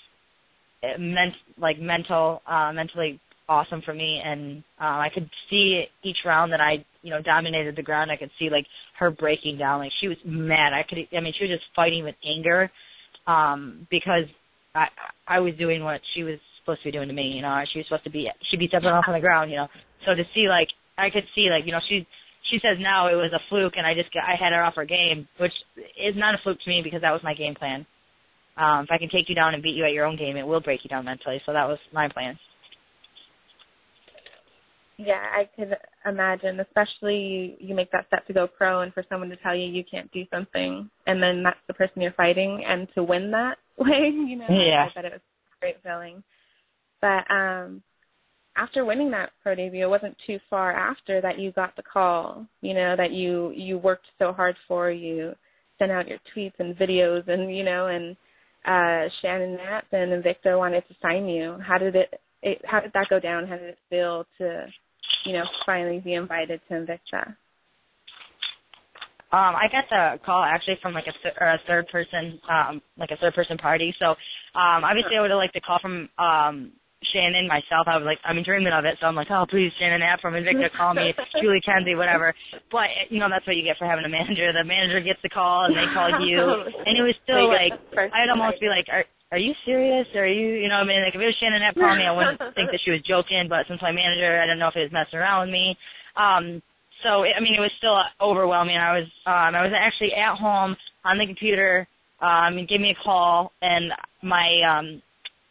mentally awesome for me, and I could see each round that I dominated the ground. I could see like her breaking down, like she was mad. She was just fighting with anger because I was doing what she was supposed to be doing to me. She was supposed to be, she beats everyone off on the ground. So to see like I could see like she says now it was a fluke and I had her off her game, which is not a fluke to me because that was my game plan. If I can take you down and beat you at your own game, it will break you down mentally. So that was my plan. Yeah, I could imagine, especially you make that step to go pro and for someone to tell you can't do something and then that's the person you're fighting, and to win that way, Yeah. I bet it was a great feeling. But after winning that pro debut, it wasn't too far after that you got the call, that you worked so hard for. You sent out your tweets and videos and, Shannon Knapp and Invicta wanted to sign you. How did that go down? How did it feel to, finally be invited to Invicta? I got the call actually from like a third person party. So obviously I would have liked the call from Shannon myself. I was like, I'm dreaming of it. So I'm like, oh, please, Shannon Knapp from Invicta, call me, Julie Kenzie, whatever. But, that's what you get for having a manager. The manager gets the call and they call you. And it was still like, I'd almost be like, are you serious? Or are you, like if it was Shannon Knapp calling me, I wouldn't think that she was joking. But since my manager, I didn't know if he was messing around with me. So, it was still overwhelming. I was actually at home on the computer. He gave me a call, and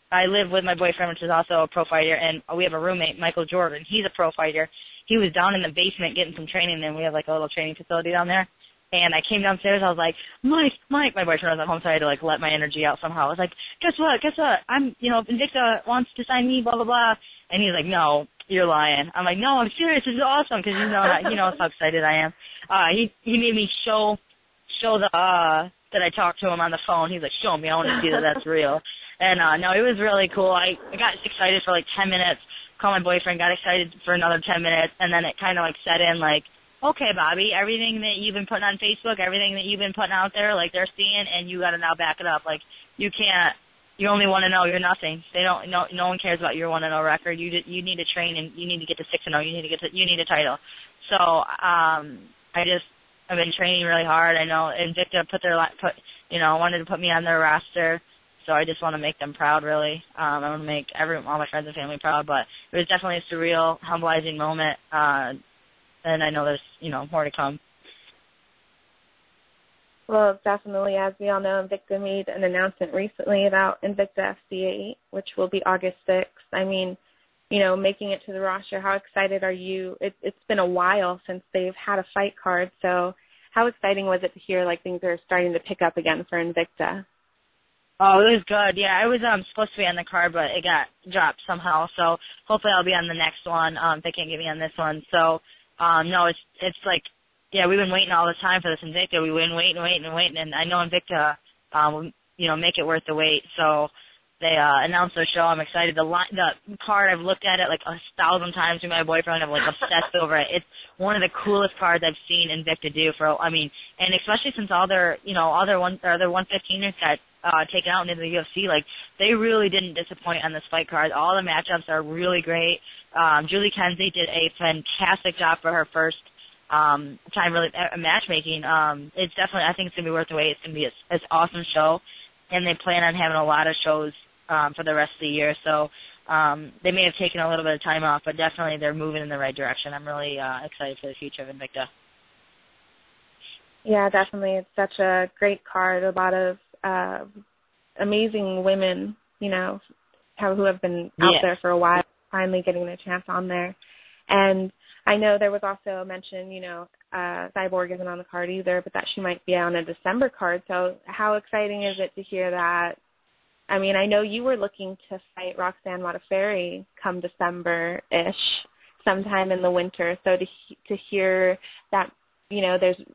I live with my boyfriend, which is also a pro fighter, and we have a roommate, Michael Jordan. He's a pro fighter. He was down in the basement getting some training, and we have like a little training facility down there. And I came downstairs. I was like, Mike. My boyfriend was at home, so I had to like let my energy out somehow. I was like, guess what? I'm, Invicta wants to sign me, blah blah blah. And he's like, no, you're lying. I'm like, no, I'm serious. This is awesome because how excited I am. He made me show the that I talked to him on the phone. He's like, show me. I want to see that that's real. And no, it was really cool. I got excited for like 10 minutes. Called my boyfriend, got excited for another 10 minutes, and then it kind of like set in like, okay, Bobby, everything that you've been putting on Facebook, everything that you've been putting out there, like they're seeing, and you got to now back it up. Like you only want to know you're nothing. No one cares about your 1-0 record. You need to train and you need to get to 6-0. You need a title. So I've been training really hard. I know Invicta wanted to put me on their roster. So I just want to make them proud, really. I want to make all my friends and family proud. But it was definitely a surreal, humbling moment. And I know there's, more to come. Well, definitely. As we all know, Invicta made an announcement recently about Invicta FC8, which will be August 6th. Making it to the roster, how excited are you? It's been a while since they've had a fight card. So how exciting was it to hear, like, things are starting to pick up again for Invicta? Oh, it was good. Yeah, I was supposed to be on the card, but it got dropped somehow. So hopefully I'll be on the next one. They can't get me on this one. So, no, it's like, yeah, we've been waiting all the time for this Invicta. We've been waiting, and I know Invicta will, make it worth the wait. So they announced their show. I'm excited. The card, I've looked at it like 1,000 times with my boyfriend. I'm like obsessed over it. It's one of the coolest cards I've seen Invicta do and especially since all their 115ers got taken out into the UFC, like they really didn't disappoint on this fight card. All the matchups are really great. Julie Kenzie did a fantastic job for her first time really matchmaking. It's definitely, I think it's gonna be worth the wait. It's gonna be an awesome show, and they plan on having a lot of shows for the rest of the year. So they may have taken a little bit of time off, but definitely they're moving in the right direction. I'm really excited for the future of Invicta. Yeah, definitely. It's such a great card. A lot of amazing women, who have been out there for a while, finally getting their chance on there. And I know there was also a mention, Cyborg isn't on the card either, but that she might be on a December card. So how exciting is it to hear that? I know you were looking to fight Roxanne Modafferi come December-ish, sometime in the winter. So to hear that,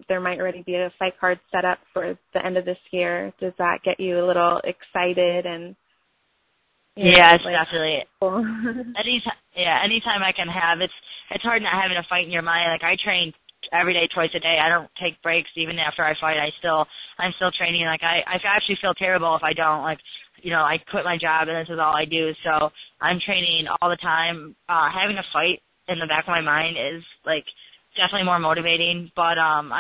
there might already be a fight card set up for the end of this year, does that get you a little excited? And yeah, it's definitely anytime I can have it's hard not having a fight in your mind. Like I trained every day, twice a day. I don't take breaks even after I fight. I'm still training. Like I actually feel terrible if I don't. Like, I quit my job and this is all I do. So I'm training all the time. Having a fight in the back of my mind is like definitely more motivating. But I'm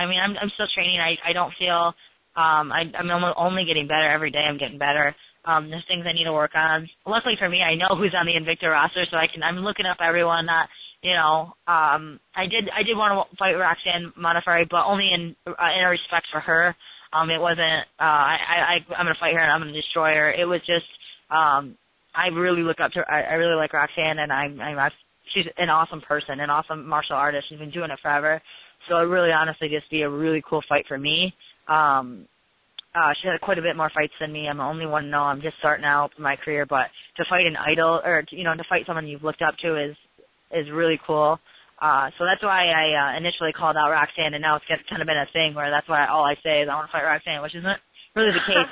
still training. I don't feel I'm only getting better every day. I'm getting better. There's things I need to work on. Luckily for me, I know who's on the Invicta roster, so I'm looking up everyone. I did want to fight Roxanne Modafferi, but only in a respect for her. It wasn't. I'm gonna fight her and I'm gonna destroy her. It was just. I really look up to her. I really like Roxanne, and she's an awesome person, an awesome martial artist. She's been doing it forever. So it really, honestly, just be a really cool fight for me. She had quite a bit more fights than me. I'm the only one. No, I'm just starting out in my career, but to fight an idol or to fight someone you've looked up to is really cool. So that's why I initially called out Roxanne, and now it's kind of been a thing where that's why all I say is I want to fight Roxanne, which isn't really the case.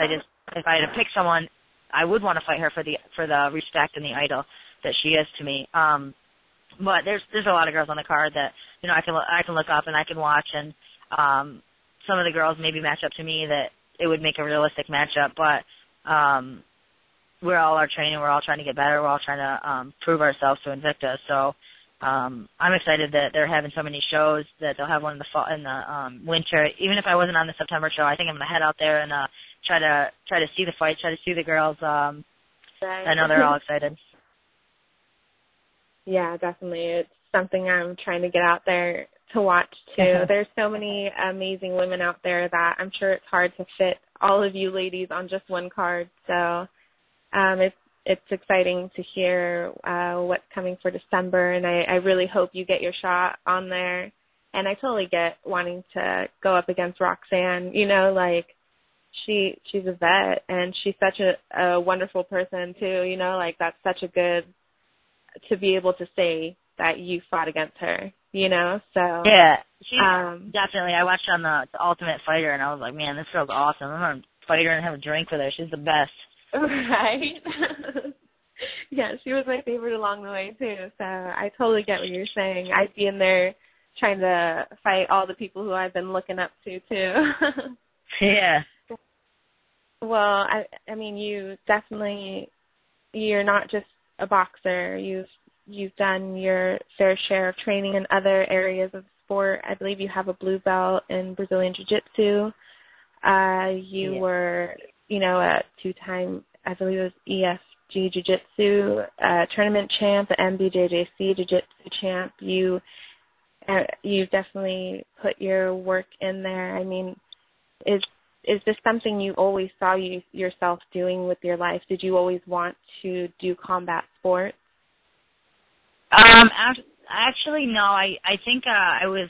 If I had to pick someone, I would want to fight her for the respect and the idol that she is to me. But there's a lot of girls on the card that I can look up and I can watch, and some of the girls maybe match up to me that it would make a realistic matchup. But we're all our training. We're all trying to get better. We're all trying to prove ourselves to Invicta. So I'm excited that they're having so many shows, that they'll have one in the fall, in the winter. Even if I wasn't on the September show, I think I'm gonna head out there and try to see the fights, try to see the girls. Right. I know they're all excited. Yeah, definitely. It's something I'm trying to get out there to watch too. There's so many amazing women out there that I'm sure it's hard to fit all of you ladies on just one card. So it's exciting to hear what's coming for December, and I really hope you get your shot on there. And I totally get wanting to go up against Roxanne. She's a vet, and she's such a wonderful person too. That's such a good to be able to say that you fought against her. So yeah, she definitely. I watched on the Ultimate Fighter, and I was like, man, this girl's awesome. I'm gonna fight her and have a drink with her. She's the best. Right. Yeah, she was my favorite along the way too. So I totally get what you're saying. I'd be in there trying to fight all the people who I've been looking up to too. Yeah. Well, I mean, you're not just a boxer. You've done your fair share of training in other areas of sport. I believe you have a blue belt in Brazilian Jiu-Jitsu. You were, a two-time, I believe it was EFG Jiu-Jitsu tournament champ, MBJJC Jiu-Jitsu champ. You've definitely put your work in there. I mean, is this something you always saw yourself doing with your life? Did you always want to do combat sports? Actually, no. I think I was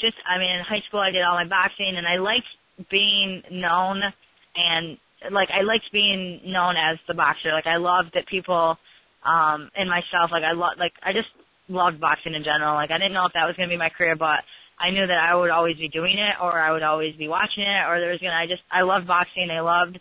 just, in high school I did all my boxing, and I liked being known, and, I liked being known as the boxer. I loved that people, and myself, I just loved boxing in general. I didn't know if that was going to be my career, but I knew that I would always be doing it, or I would always be watching it, or I loved boxing. I loved,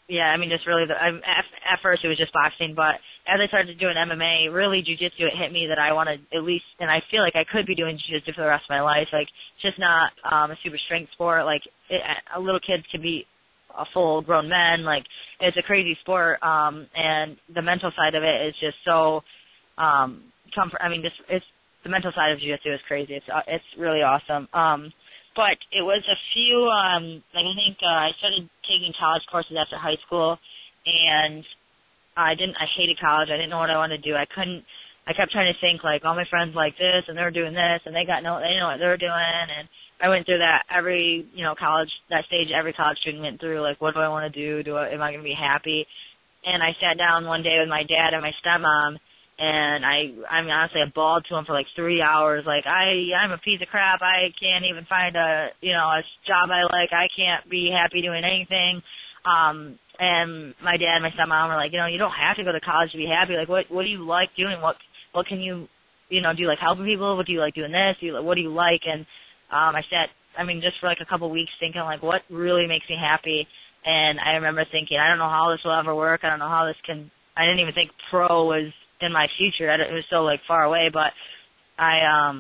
just really, at first it was just boxing, but as I started doing MMA, really jiu-jitsu, it hit me that I wanted at least, and I feel like I could be doing jiu-jitsu for the rest of my life. It's just not a super strength sport. A little kid can be a full-grown man. It's a crazy sport, and the mental side of it is just so it's the mental side of jiu-jitsu is crazy. It's really awesome. But it was a few, I think I started taking college courses after high school, and I hated college. I didn't know what I wanted to do. I kept trying to think, all my friends like this, and they were doing this, and they know what they were doing, and I went through that every, college, that stage every college student went through, what do I want to do? Am I going to be happy? And I sat down one day with my dad and my stepmom, and honestly, I bawled to him for 3 hours. I'm a piece of crap. I can't even find a job I like. I can't be happy doing anything. And my dad and my stepmom were you don't have to go to college to be happy. What do you like doing? What can you, do you like helping people? What do you like doing this? What do you like? And I sat, just for a couple of weeks thinking what really makes me happy. And I remember thinking, I don't know how this will ever work. I don't know how this can. I didn't even think pro was in my future. It was so far away, but I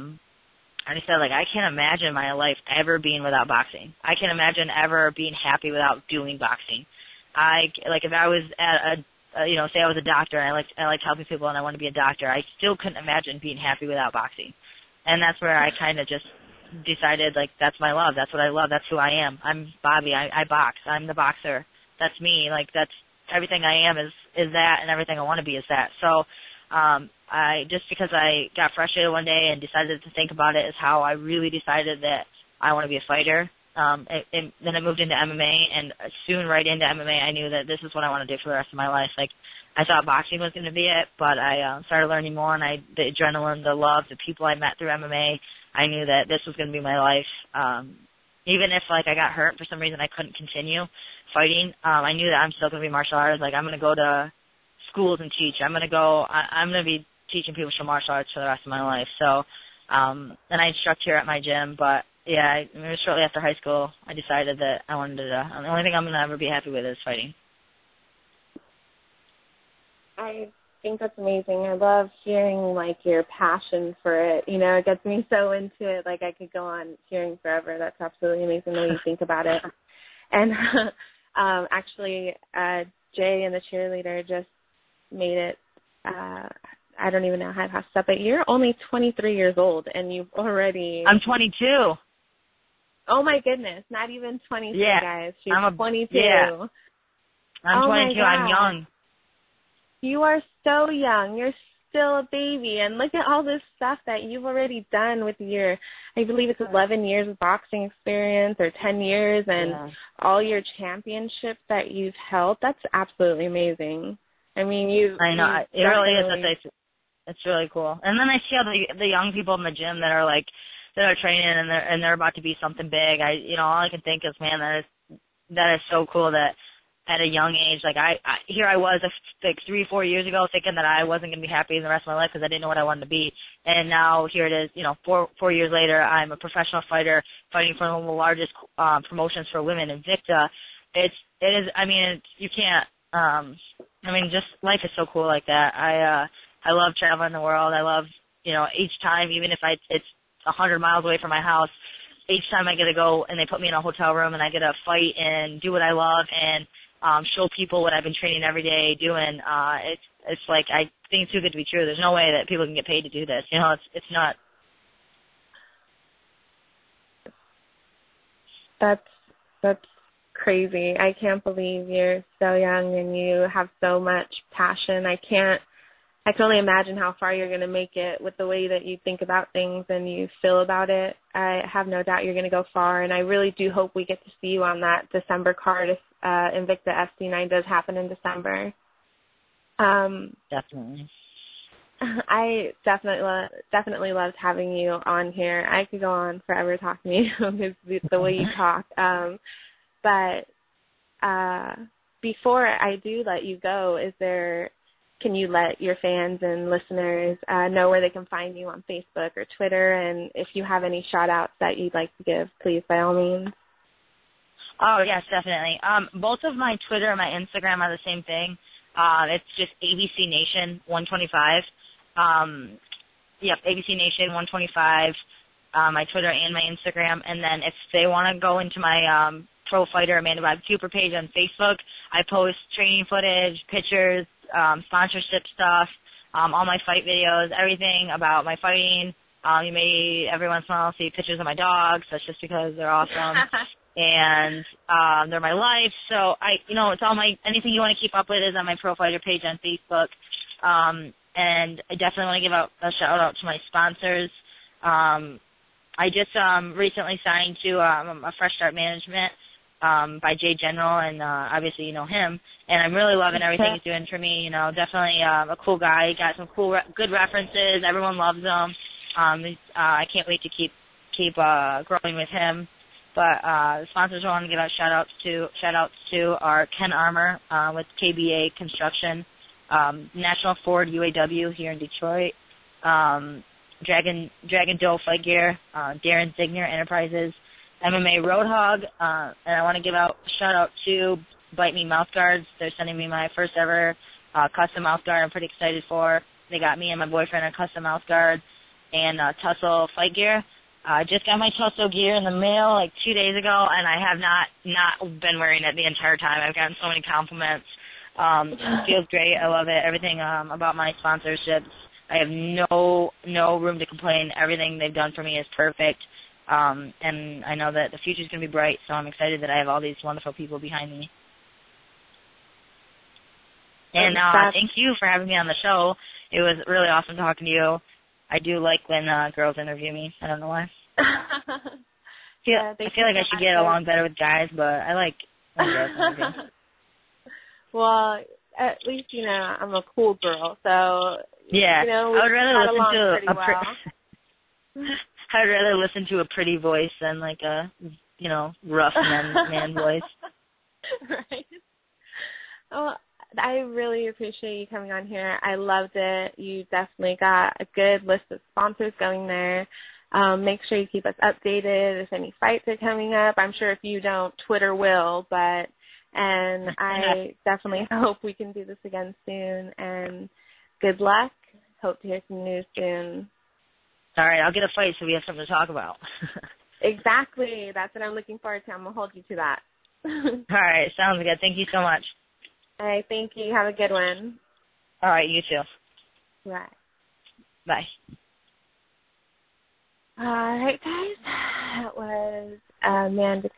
I just said, like, I can't imagine my life ever being without boxing. I can't imagine ever being happy without doing boxing. If I was at say I was a doctor and I like helping people and I want to be a doctor, I still couldn't imagine being happy without boxing. And that's where I kind of just decided, like, that's my love. That's what I love. That's who I am. I'm Bobby. I box. I'm the boxer. That's me. Like, that's everything I am is that, and everything I want to be is that. So because I got frustrated one day and decided to think about it is how I really decided that I want to be a fighter. Then I moved into MMA, and soon right into MMA, I knew that this is what I want to do for the rest of my life. Like, I thought boxing was going to be it, but I started learning more, and the adrenaline, the love, the people I met through MMA, I knew that this was going to be my life. Even if, like, I got hurt for some reason, I couldn't continue fighting. I knew that I'm still going to be martial arts. Like, I'm going to go to schools and teach. I'm going to be teaching people martial arts for the rest of my life. So, and I instruct here at my gym, but yeah, shortly after high school, I decided that I wanted to, the only thing I'm going to ever be happy with is fighting. I think that's amazing. I love hearing, like, your passion for it. You know, it gets me so into it. Like, I could go on hearing forever. That's absolutely amazing the way you think about it. And actually, Jay and the cheerleader just made it, I don't even know how it has to, but you're only 23 years old, and you've already... I'm 22. Oh, my goodness. Not even 23, yeah. guys. She's 22. Yeah. I'm 22. I'm young. You are so young. You're still a baby. And look at all this stuff that you've already done with your, I believe it's 11 years of boxing experience or 10 years and all your championships that you've held. That's absolutely amazing. I mean, I know. It really is. It's really cool. And then I see all the young people in the gym that are training and they're about to be something big. All I can think is, man, that is so cool that at a young age, like here I was like 3-4 years ago thinking that I wasn't going to be happy in the rest of my life because I didn't know what I wanted to be. And now here it is, 4 years later, I'm a professional fighter fighting for one of the largest promotions for women, Invicta. It is, you can't, just life is so cool like that. I love traveling the world. I love, each time, even if it's 100 miles away from my house, each time I get to go and they put me in a hotel room and I get to fight and do what I love and show people what I've been training every day doing. It's like, I think it's too good to be true. There's no way that people can get paid to do this. It's not. That's crazy. I can't believe you're so young and you have so much passion. I can only imagine how far you're going to make it with the way that you think about things and you feel about it. I have no doubt you're going to go far, and I really do hope we get to see you on that December card if Invicta FC9 does happen in December. Definitely. I definitely loved having you on here. I could go on forever talking to you because the way you talk. But before I do let you go, can you let your fans and listeners know where they can find you on Facebook or Twitter? And if you have any shout-outs that you'd like to give, please, by all means. Oh, yes, definitely. Both of my Twitter and my Instagram are the same thing. It's just ABC Nation 125. ABC Nation 125, my Twitter and my Instagram. And then if they want to go into my Pro Fighter Amanda Bob Cooper page on Facebook, I post training footage, pictures, sponsorship stuff, all my fight videos, everything about my fighting. You may every once in a while see pictures of my dogs. That's just because they're awesome. And they're my life. So it's all anything you want to keep up with is on my Pro Fighter page on Facebook. And I definitely want to give a shout out to my sponsors. I just recently signed to a Fresh Start Management by Jay General, and obviously you know him. And I'm really loving everything he's doing for me. Definitely a cool guy. He got some good references. Everyone loves him. I can't wait to keep growing with him. But the sponsors I want to give shout outs to are Ken Armour with KBA Construction, National Ford UAW here in Detroit, Dragon Doe Fight Gear, Darren Zigner Enterprises, MMA Roadhog, and I want to give a shout out to Bite Me Mouth Guards. They're sending me my first ever custom mouth guard. I'm pretty excited for. They got me and my boyfriend a custom mouth guard, and Tussle Fight Gear. I just got my Tussle gear in the mail like 2 days ago, and I have not been wearing it the entire time. I've gotten so many compliments. It feels great. I love it. Everything about my sponsorships, I have no room to complain. Everything they've done for me is perfect. And I know that the future's going to be bright, so I'm excited that I have all these wonderful people behind me. And thank you for having me on the show. It was really awesome talking to you. I do like when girls interview me. I don't know why. I feel like I should get along better with guys, but I like when girls interview. Well, at least, you know, I'm a cool girl, so, yeah, you know, I would rather listen to well. I'd rather listen to a pretty voice than like a, you know, rough man voice. Right. Well, I really appreciate you coming on here. I loved it. You definitely got a good list of sponsors going there. Make sure you keep us updated if any fights are coming up. I'm sure if you don't, Twitter will, and I definitely hope we can do this again soon. And good luck. Hope to hear some news soon. All right, I'll get a fight so we have something to talk about. Exactly. That's what I'm looking forward to. I'm going to hold you to that. All right, sounds good. Thank you so much. All right, thank you. Have a good one. All right, you too. Right. Bye. All right, guys. That was Amanda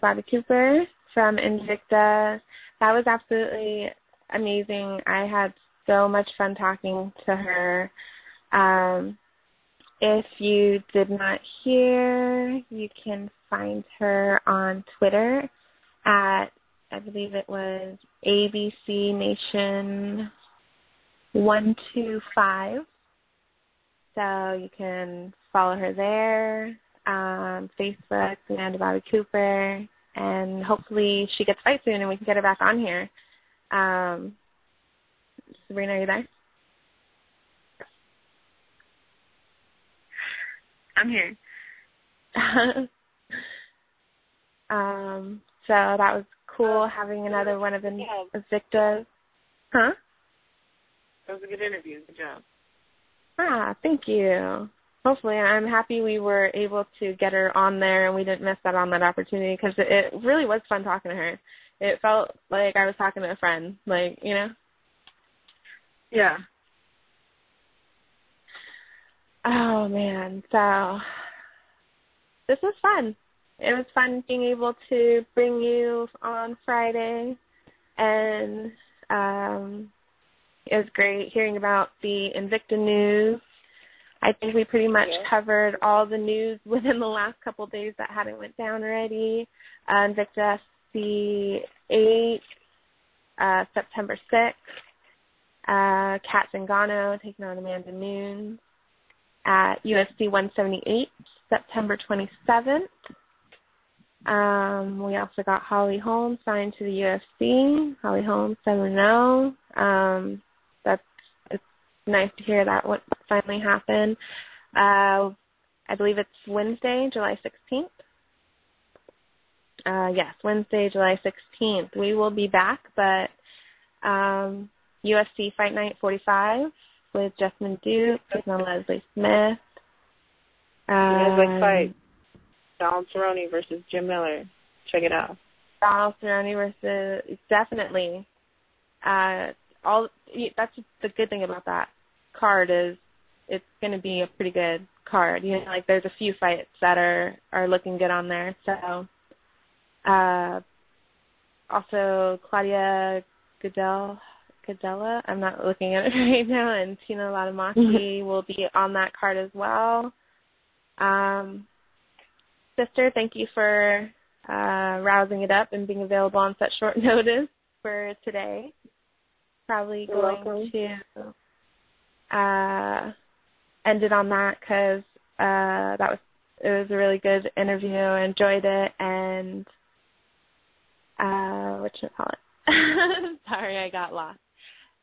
Bobby Cooper from Invicta. That was absolutely amazing. I had so much fun talking to her. If you did not hear, you can find her on Twitter at, I believe it was ABC Nation 125. So you can follow her there. Facebook, Amanda Bobby Cooper, and hopefully she gets fight soon and we can get her back on here. Sabrina, are you there? I'm here. So that was cool having another one of the Invictas. Huh? That was a good interview. Good job. Thank you. Hopefully, I'm happy we were able to get her on there and we didn't miss out on that opportunity because it really was fun talking to her. It felt like I was talking to a friend, like, you know? Yeah. Oh, man. So this was fun. It was fun being able to bring you on Friday, and it was great hearing about the Invicta news. I think we pretty much covered all the news within the last couple of days that hadn't went down already. Invicta FC 8, September 6th. Cat Zingano taking on Amanda Nunes at UFC 178, September 27th. We also got Holly Holm signed to the UFC. Holly Holm 7-0. It's nice to hear that what finally happened. I believe it's Wednesday, July 16th. Yes, Wednesday, July 16th. We will be back, but UFC Fight Night 45 with Jessamine Duke taking on Leslie Smith. You guys like fight? Donald Cerrone versus Jim Miller. Check it out. Donald Cerrone versus, definitely. That's the good thing about that card is it's going to be a pretty good card. You know, like there's a few fights that are looking good on there. So, also Claudia Gadella, I'm not looking at it right now, and Tina Latamachi will be on that card as well. Sister, thank you for rousing it up and being available on such short notice for today. Probably going to end it on that because it was a really good interview. I enjoyed it, and whatchamacallit? Sorry, I got lost.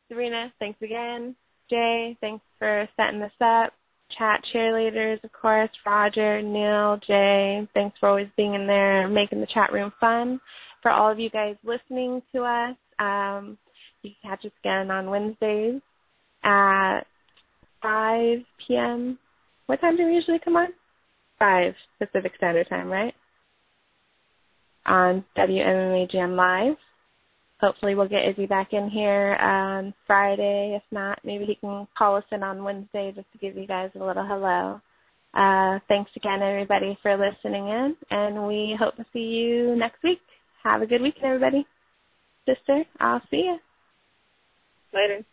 Sabrina, thanks again. Jay, thanks for setting this up. Chat cheerleaders, of course, Roger, Neil, Jay, thanks for always being in there and making the chat room fun. For all of you guys listening to us, you can catch us again on Wednesdays at 5 p.m. what time do we usually come on? 5 Pacific Standard Time, right? On WMMA Jam Live. Hopefully we'll get Izzy back in here on Friday. If not, maybe he can call us in on Wednesday just to give you guys a little hello. Thanks again, everybody, for listening in, and we hope to see you next week. Have a good weekend, everybody. Sister, I'll see you. Later.